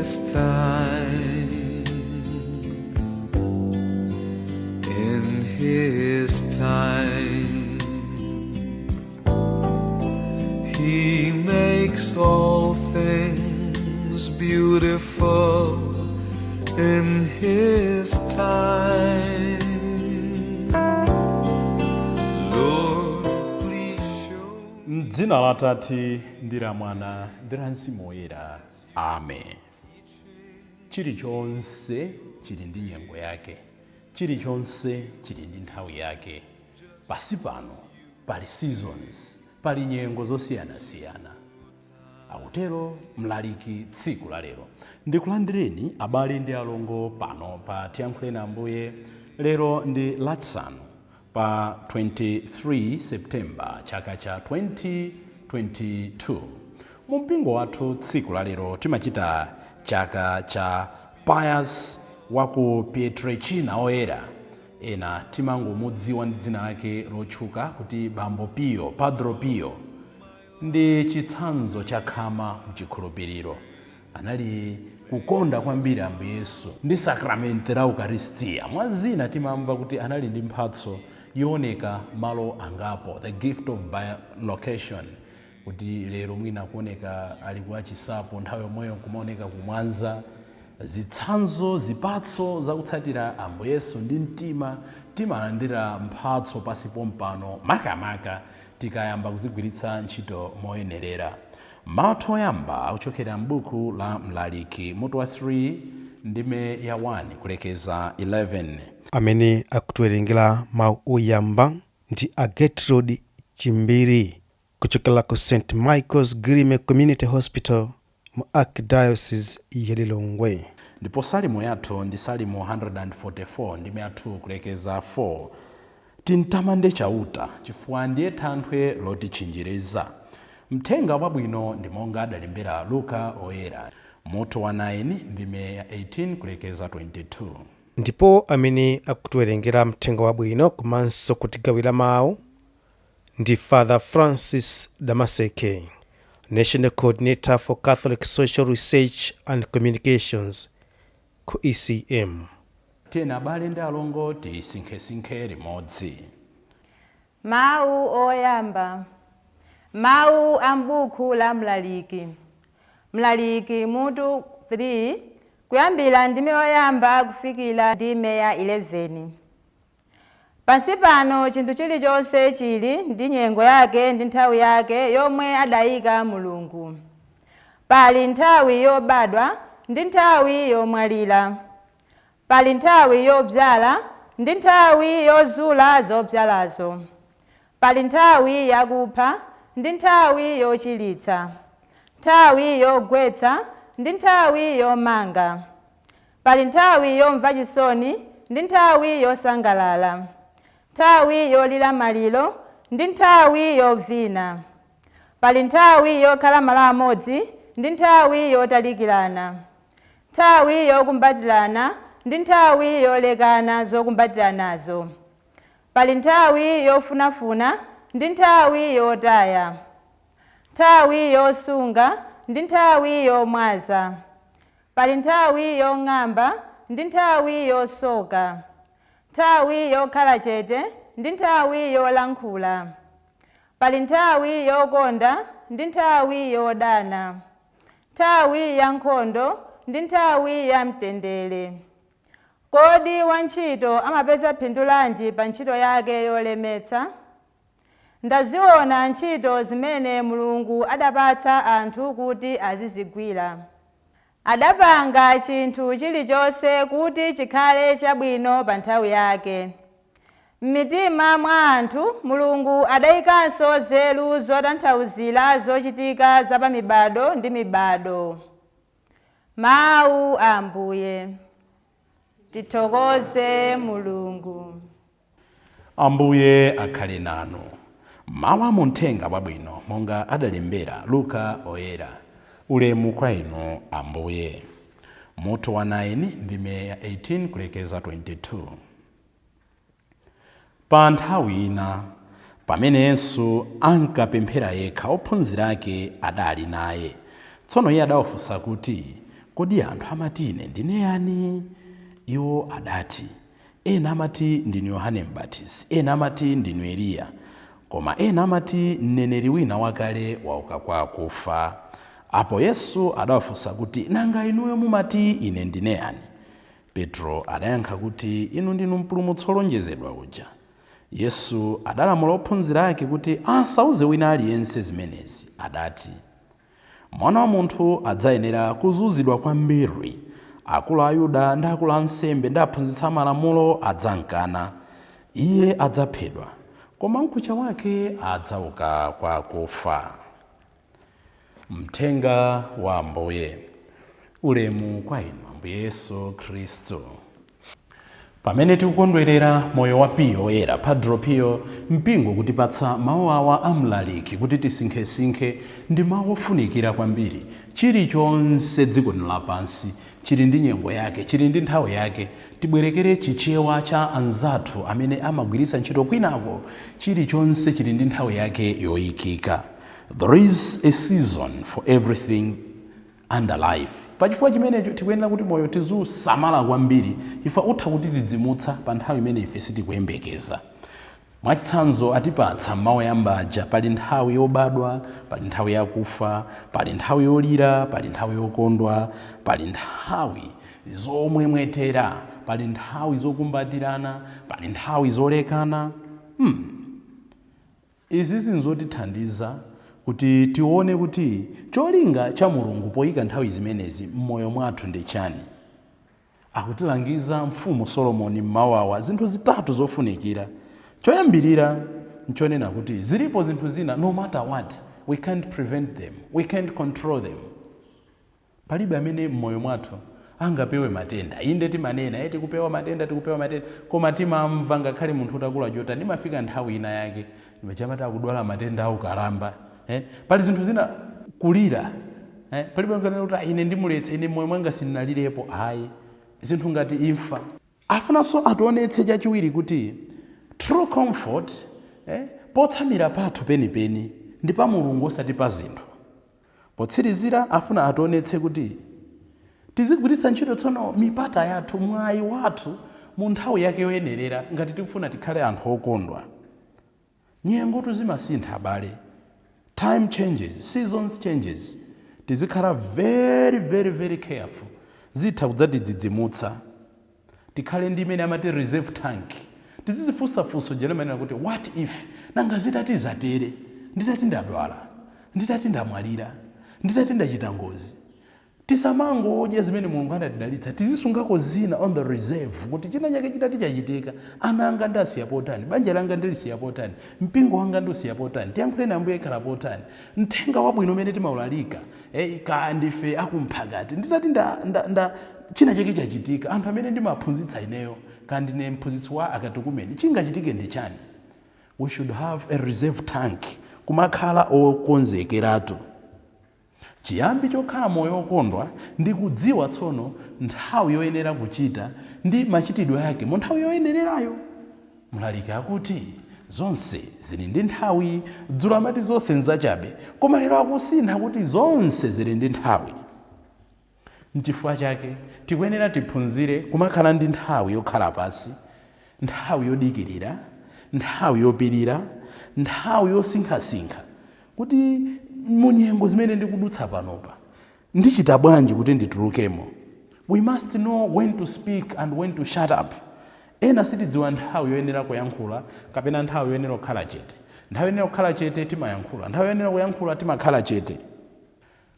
his time, in his time, he makes all things beautiful in his time. Lord, please show me. Dzina la Tate ndi la Mwana ndi la Mzimu Woyera. Amen. Chilichonse chili ndi nyengo yake. Chilichonse chili ndi nthawi yake. Pasi pano pali seasons, pali nyengo zosiyanasiyana. Akutero mlaliki tsiku la lero. Ndikulandireni abale ndi alongo pano pa Tiyankhuleni Ambuye. Lero ndi lachisanu pa 23 September chaka cha 2022. Mu mpingo wathu tsiku la lero timachita chaka cha Pius wa ku Pietrelcina oyera. Ena timangomudziwa ndi dzina lake lotchuka kuti Bambo Pio, Padre Pio. Ndi chitsanzo cha khama mchikhulupiriro. Anali kukonda kwambiri Ambuye Yesu ndi sakramenti la Eucharistia. Mwazina timamva kuti anali ndi mphatso yooneka malo angapo, the gift of bilocation. Kuti lero mwina kuoneka ali kwa chisapo, nthawi yomweyo kumaoneka kumwanza. Zitsanzo, zipatso zakutsatira Ambuye Yesu ndi mtima timalandira mphatso pasi pompano makamaka tikayamba kuzigwiritsa ntchito moyenerera. Mawu oyamba akuchokera m'buku la Mlaliki mutu wa 3 ndime ya 1 kulekeza 11. Amene akutiwerengera mawu oyamba ndi Gertrude Chimbiri kuchokera ku St. Michael's Grime Community Hospital mu Archdiocese ya Lilongwe. Ndipo salimo yathu ndi salimo 144 ndime ya 2 kulekeza 4. Tintamande chauta chifukwa ndiye thanthwe lotichinjiriza. Mthenga wabwino ndi monga adalembera Luka oyera mutu wa 9 ndime ya 18 kulekeza 22. Ndipo amene akutiwerengera mthenga wabwino komanso kutigawira mawu ndi Father Francis Damaseke, National Coordinator for Catholic Social Research and Communications ku ECM. Tena abale ndi alongo tisinkhe limodzi. Mawu oyamba. Mawu ambuku la Mlaliki. Mlaliki mutu 3 kuyambira ndime yoyamba kufikira ndime ya 11. Pansi pano chinthu chilichonse chili ndi nyengo yake ndi nthawi yake yomwe adayika Mulungu. Pali nthawi yobadwa ndi nthawi yomwalira. Pali nthawi yobyala ndi nthawi yozula zobyalazo. Pali nthawi yakupha ndi nthawi yochilitsa. Nthawi yogwetsa ndi nthawi yomanga. Pali nthawi yomva chisoni ndi nthawi yosangalala. Nthawi yolira maliro ndi nthawi yovina. Pali nthawi yokhala malo amodzi ndi nthawi yotalikirana. Nthawi yokumbatirana ndi nthawi yolekana zokumbatiranazo. Pali nthawi yofunafuna ndi nthawi yotaya. Nthawi yosunga ndi nthawi yomwaza. Pali nthawi yong'amba ndi nthawi yosoka. Nthawi yokhala chete ndi nthawi yolankhula. Pali nthawi yokonda ndi nthawi yodana. Nthawi ya nkhondo ndi nthawi ya mtendere. Kodi wantchito amapeza phindu lanji pa ntchito yake yolemetsa? Ndaziona ntchito zimene Mulungu adapatsa anthu kuti azizigwira. Adapanga chinthu chilichonse kuti chikhale chabwino pa nthawi yake. M'mitima mwa anthu Mulungu adayikanso nzeru zotanthauzira zochitika za pa mibado ndi mibado. Mawu a Ambuye. Tithokoze Mulungu. Ambuye akhale nanu. Mawu a muthenga wabwino monga adalembera Luka oyera. Ulemu kwa inu Ambuye. Mutu wa 9 ndime ya 18 kulekeza 22. Pa nthawi ina pamene Yesu ankapemphera yekha ophunzira ake adali naye. Tsono iye adawafunsa kuti kodi anthu amati ine ndine yani? Iwo adati, ena amati ndinu Yohane Mbatizi, ena amati ndinu Eliya, koma ena amati mneneri wina wakale wauka kwa akufa. Apo Yesu adawafunsa kuti, nanga inuyo mumati ine ndine yani? Petro adayankha kuti, inu ndinu mpulumutsi olonjezedwa uja. Yesu adalamula ophunzira ake kuti asauze wina aliyense zimenezi. Adati, Mwana wa Munthu adzayenera kuzunzidwa kwambiri. Akulu a Ayuda ndi akulu a ansembe ndi aphunzitsi amalamulo adzamkana. Iye adzaphedwa, koma mkucha wake adzauka kwa akufa. Mthenga wa Ambuye. Ulemu kwa inu Ambuye Yesu Khristu. Pamene tikukondwerera moyo wa Pio Oyera, Padre Pio, mpingo kutipatsa mawu awa amlaliki kuti tisinkhesinkhe ndi mawu ofunikira kwambiri. Chilichonse dziko lapansi chili ndi nyengo yake, chili ndi nthawi yake. Tibwerekere chichewa cha anzathu amene amagwiritsa ntchito kwinako. Chilichonse chili ndi nthawi yake yoyikika. There is a season for everything under life. Pachifukwa chimenecho tikuyenera kuti moyo tizusamala kwambiri ifa utha kuti tidzimutsa pa nthawi imene ife sitikuyembekeza. Mwachitsanzo atipatsa mawu yambaja, pali nthawi yobadwa, pali nthawi yakufa, pali nthawi yolira, pali nthawi yokondwa, pali nthawi zomwemwetera, pali nthawi zokumbatirana, pali nthawi zolekana. Izi zinzotithandiza kuti tione kuti cholinga cha Mulungu poyika nthawi zimenezi m'moyo mwathu ndi chani. Akutilangiza mfumu Solomoni m'mawu awa zinthu zitatu zofunikira. Choyambirira nchonena kuti zilipo zinthu zina, no matter what, we can't prevent them, we can't control them. Palibe amene m'moyo mwathu angapewe matenda. Inde timanena tikupewa matenda, koma timamva ngakhale munthu utakula jota ndimafika nthawi ina yake ndimachapata akudwala matenda au kalamba. Pali zinthu zina kulira. Palibe nganena kuti ine ndimuletse, ine moyo mwanga sinalirepo. Hayi, zinthu ngati imfa. Afunanso ationetse chachiwiri kuti true comfort potsamira pathu penipeni ndi pa Mulungu osati pa zinthu. Potsirizira afuna ationetse kuti tizigwiritsa ntchito tsono mipata yathu, mwayi wathu mu nthawi yake yoyenerera ngati tikufuna tikhale anthu okondwa. Nyengo tuzimasintha abale. Time changes, seasons changes. Tizikhala very, very, very careful. Zitha kudzatidzidzimutsa. Tikhale ndi imene amati reserve tank. Tizizifunsafunso jelemani kuti what if nanga zitati zatere, nditati ndadwala, nditati ndamwalira, nditati ndachita ngozi. Tisamangodya zimene Mulungu anatidalitsa, tizisungako zina on the reserve kuti china chake chitati chachitika, ana anga ndasiya potani, banja langa ndilisiya potani, mpingo wanga ndosiya potani, tiyankhuleni Ambuye khala potani, mthenga wabwino umene timaulalika ka ndife akumphakati, nditati china chake chachitika. Anthu amene ndimaphunzitsa ineyo kandi ne mphunzitsi wa akatukumeni chingachitike ndi chani. We should have a reserve tank, kumakhala okonzekeratu. Chiyambi chokhala moyo okondwa ndi kudziwa tsono nthawi yoyenera kuchita ndi machitidwe yake mu nthawi yoyenererayo. Mlaliki akuti zonse zili ndi nthawi. Dzulo amati zonse nzachabe, koma lero akusintha kuti zonse zili ndi nthawi. N'chifukwa chake tikuyenera tiphunzire kumakhala ndi nthawi yokhala pasi, nthawi yodikirira, nthawi yopirira, nthawi yosinkhasinkha kuti munyengo zimene ndikudutsa panopa ndichita bwanji kuti nditulukemo. We must know when to speak and when to shut up. Ena sitidziwa nthawi yoyenera kuyankhula kapena nthawi yoyenera kukhala chete. Nthawi yoyenera kukhala chete timayankhula, nthawi yoyenera kuyankhula timakhala chete.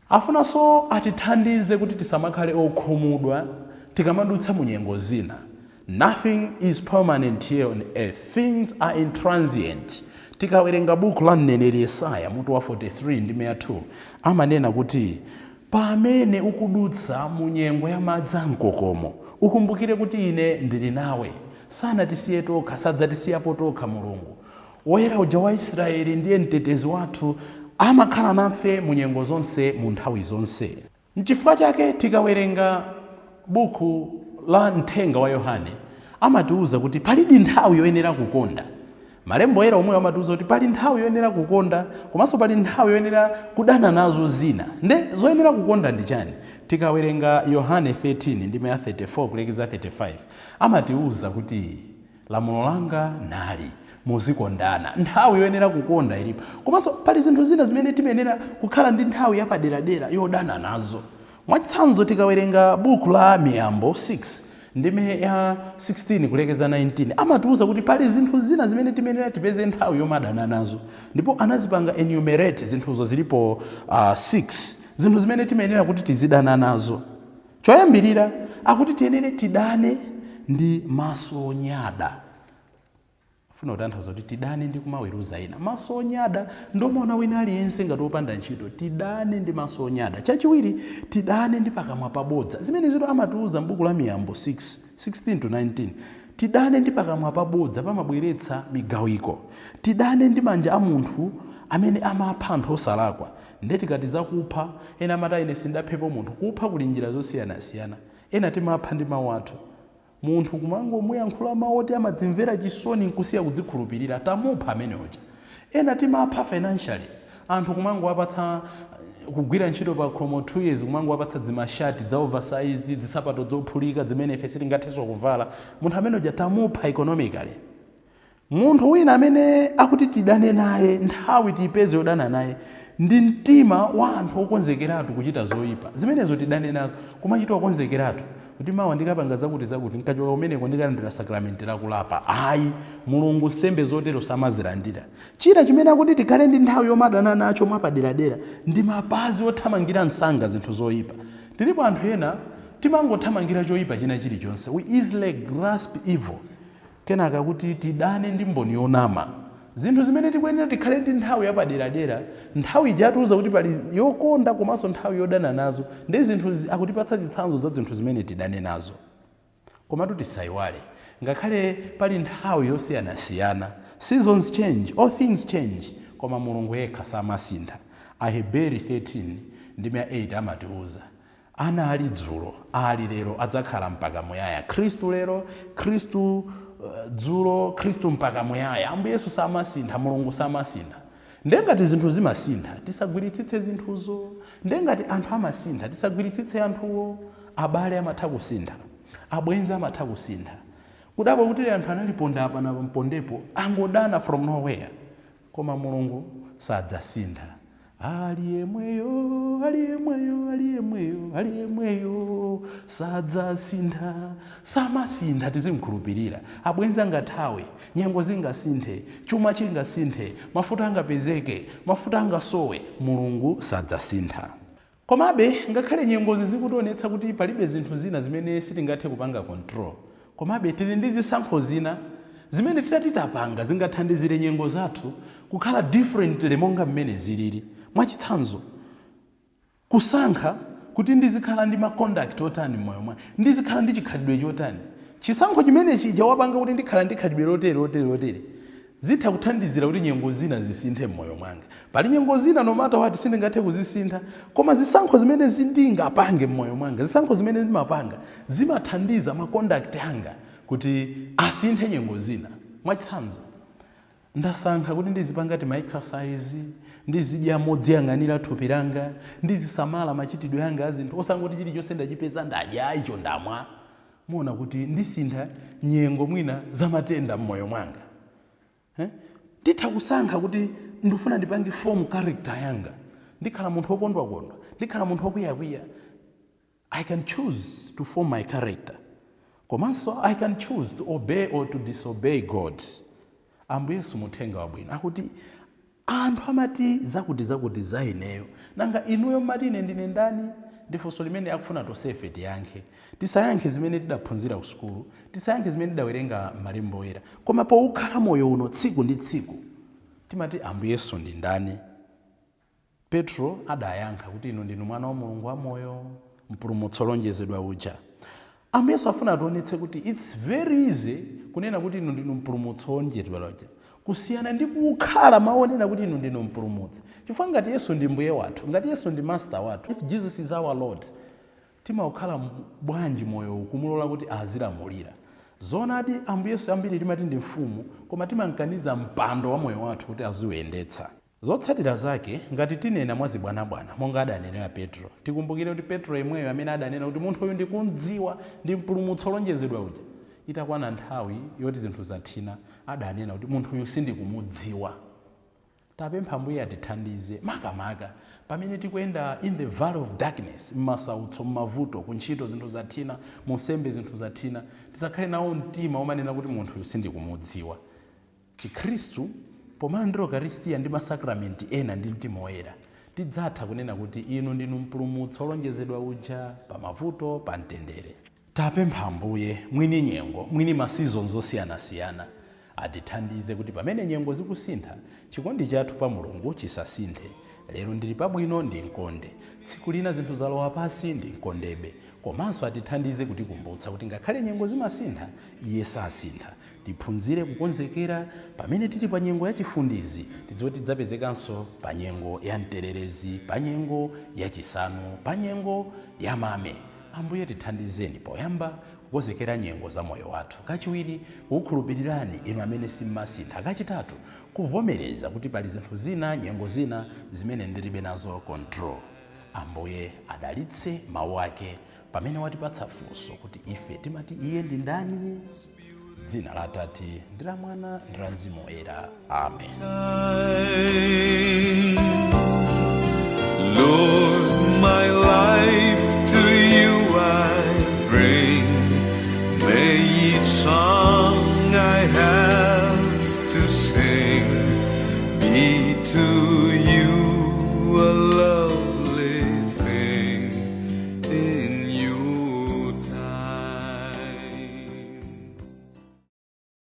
Afunanso atithandize kuti tisamakhale okhumudwa tikamadutsa munyengo zina. Nothing is permanent here on earth. Things are intransient. Tikawerenga buku la mneneri Yesaya mutu wa 43 ndi 2 amanena kuti pamene ukudutsa munyengo ya madzi amkokomo ukumbukire kuti ine ndili nawe. Sanatisiye tokha, sadzatisiyapo tokha Mulungu. Woyera uja wa Israeli ndiye mtetezi wathu, amakhala nafe munyengo zonse mu nthawi zonse. N'chifukwa chake tikawerenga buku la mthenga wa Yohane amatiuza kuti palidi nthawi yoyenera kukonda, malembo oyera omwe amatiuza kuti pali nthawi yoyenera kukonda komanso pali nthawi yoyenera kudana nazo zina. Nde zoyenera kukonda ndi chani? Tikawerenga Yohane 13 ndime ya 34 kulekeza 35 amatiuza kuti lamulo langa nali muzikondana. Nthawi yoyenera kukonda ilipo. Komanso pali zinthu zina zimene timenera kukhala ndi nthawi yapaderadera yodana nazo. Mwachitsanzo tikawerenga buku la Miyambo 6 ndime ya 16 kulekeza 19 amatiuza kuti pali zinthu zina zimene timenera tipeze nthawi yomadana nazo. Ndipo anazipanga enumerate zinthuzo zilipo 6 zinthu zimene timenera kuti tizidana nazo. Choyambirira akuti tiyenere tidane ndi masonyada. Funa kutanthauza kuti tidane ndi kumaweruza ina. Masonyada ndomona wina aliyense ngati wopanda ntchito tidane ndi masonyada. Chachiwiri tidane ndi pakamwa pabodza. Zimene zito amatiuza m'buku la Miyambo 6:16 to 19. Tidane ndi pakamwa pabodza pamabweretsa migawiko. Tidane ndi manja a munthu amene amapha anthu osalakwa. Nde tikati zakupha ena amati ine sindaphepo munthu. Kupha kuli njira zosiyanasiyana. Ena timapha ndi mawu athu. Munthu kumango muyankhula mawu oti amadzimvera chisoni nkusiya kudzikhulupirira tamupha amene uja. Ena timapha financially. Anthu kumango apatsa kugwira ntchito pa khomo 2 years kumango apatsa dzimashati za oversize, zisapato zophulika zimene ife sitingathenso kuvala. Munthu amene uja tamupha economically. Munthu wina amene akuti tidane naye nthawi tipeze yodana naye ndi mtima wa anthu okonzekeratu kuchita zoyipa. Zimenezo tidane nazo kumachitwa okonzekeratu. Kuti mawa ndikapanga zakuti nkachoka kumeneko ndikalandira sakramenti lakulapa. Ayi, Mulungu sembe zotero samazilandira. China chimene akuti tikhale ndi nthawi yomadana nacho mwapaderadera ndi mapazi othamangira msanga zinthu zoyipa. Tilipo anthu ena timangothamangira choyipa china chilichonse. We easily grasp evil. Kenaka kuti tidane ndi mboni yonama. Zinthu zimene tikuyenera tikhale ndi nthawi yapaderadera. Nthawi ijatuuza kuti pali yokonda komanso nthawi yodana nazo. Ndi zinthu akutipatsa chitsanzo za zinthu zimene tidane nazo. Komatu tisayiwale. Ngakhale pali nthawi yosiyanasiyana. Seasons change, all things change. Koma Mulungu yekha samasintha. Aheberi 13 ndime ya 8 amatiuza. Ana ali dzulo, ali lero adzakhala mpaka muyaya. Khristu lero, Khristu dzulo, Khristu mpaka muyaya. Ambuye Yesu samasintha, Mulungu samasintha. Ndengati zinthu zimasintha, tisagwiritsitse zinthuzo. Ndengati anthu amasintha, tisagwiritsitse anthuwo. Abale amatha kusintha, abwenzi amatha kusintha. Kudapo kuti anthu analiponda apa na mpondepo angodana from nowhere. Koma Mulungu sadzasintha. Aliyemweyo sadzasintha. Samasintha tizimkhulupirira. Abwenzi angathawe, nyengo zingasinthe, chuma chingasinthe, mafuta angapezeke, mafuta angasowe, Mulungu sadzasintha. Komabe ngakhale nyengozi zikutionetsa kuti palibe zinthu zina zimene sitingathe kupanga control. Komabe tili ndi zisankho zina zimene titatapanga zingathandizire nyengo zathu kukhala differently monga mmene zilili. Mwachitsanzo kusankha kuti ndizikhala ndi maconduct otani mmoyo mwa, ndizikhala ndi chikhalidwe chotani. Chisankho chimene chija wapanga kuti ndikhala ndi khalidwe lotere zitha kuthandizira kuti nyengo zina zisinthe mmoyo mwanga. Pali nyengo zina no matter what sindingathe kuzisintha, koma zisankho zimene zindingapange mmoyo mwanga, zisankho zimene zimapanga zimathandiza maconduct anga kuti asinthe nyengo zina. Mwachitsanzo ndasankha kuti ndizipanga ma exercise, ndizidya modziyang'anira thupi langa, ndizisamala machitidwe yanga azinthu osangoti chilichonse ndachipeza ndadya icho ndamwa. Muona kuti ndisintha nyengo mwina zamatenda mmoyo mwanga. Nditha kusankha kuti ndifuna ndipange form character yanga, ndikhala munthu wokondwa, ndikhala munthu wokwiya. I can choose to form my character. Komanso I can choose to obey or to disobey God. Ambuye Yesu muthenga wabwino akuti anthu amati zakuti zaineyo nanga inuyo mati ine ndine ndani? Ndifunso limene akufuna tosefe tiyankhe. Tisayankhe zimene tidaphunzira ku sukulu, tisayankhe zimene tidawerenga malemba oyera, koma powukhala moyo uno tsiku ndi tsiku timati Ambuye Yesu ndi ndani? Petro adayankha kuti inu ndinu mwana wa Mulungu wamoyo, mpulumutsi olonjezedwa uja. Ambuye Yesu afuna tionetse kuti it's very easy kunena kuti inu ndinu mpulumutsi olonjezedwa uja, kusiyana ndi kukhala maonena kuti inu ndinu mpulumutsi. Chifukwa ngati Yesu ndi mbuye wathu, ngati Yesu ndi master wathu, if Jesus is our Lord, timaukhala bwanji moyo kumulola kuti azilamulira. zoonadi Ambuye Yesu ambiri timati ndi mfumu, koma timankaniza mpando wa moyo wathu kuti aziuyendetsa. Zotsatira zake ngati tinena mwazibwanabwana monga adanenera Petro, tikumbukire kuti Petro yemweyo amene adanena kuti munthu uyu ndikumdziwa ndi mpulumutsi olonjezedwa uja, itakwana nthawi yoti zinthu zathina adanena kuti munthu uyu sindikumudziwa. Tapempha Ambuye atithandize makamaka pamene tikuyenda in the valley of darkness, m'masautso, m'mavuto, kuntchito zinthu zathina, musembe zinthu zathina, tisakhale nawo mtima umanena kuti munthu uyu sindikumudziwa. Chikhristu pomalandira Ukaristiya ndi masakramenti ena ndi mtima woyera, tidzatha kunena kuti inu ndinu mpulumutsi olonjezedwa uja pa mavuto, pa mtendere. Tapempha Ambuye mwini nyengo, mwini masizons osiyanasiyana, atithandize kuti pamene nyengo zikusintha, chikondi chathu pa Mulungu chisasinthe. Lero ndili pabwino ndinkonde, tsiku lina zinthu zalowa pasi ndinkondebe. Komanso atithandize kutikumbutsa kuti ngakhale nyengo zimasintha, Iye sasintha. Tiphunzire kukonzekera pamene tili pa nyengo ya chifundizi, tidziwe tidzapezekanso pa nyengo ya mtererezi, pa nyengo ya chisanu, pa nyengo ya mame. Ambuye tithandizeni poyamba kukonzekera nyengo za moyo wathu, kachiwiri kukhulupirirani inu amene simmasintha, kachitatu kuvomereza kuti pali zinthu zina, nyengo zina zimene ndilibe nazo control. Ambuye adalitse mawu ake pamene watipatsa funso kuti ife timati Iye ndi ndani. Dzina la Atate ndi la Mwana ndi la Mzimu Woyera. Amen. Lord, my life to you I bring. May each song I have to sing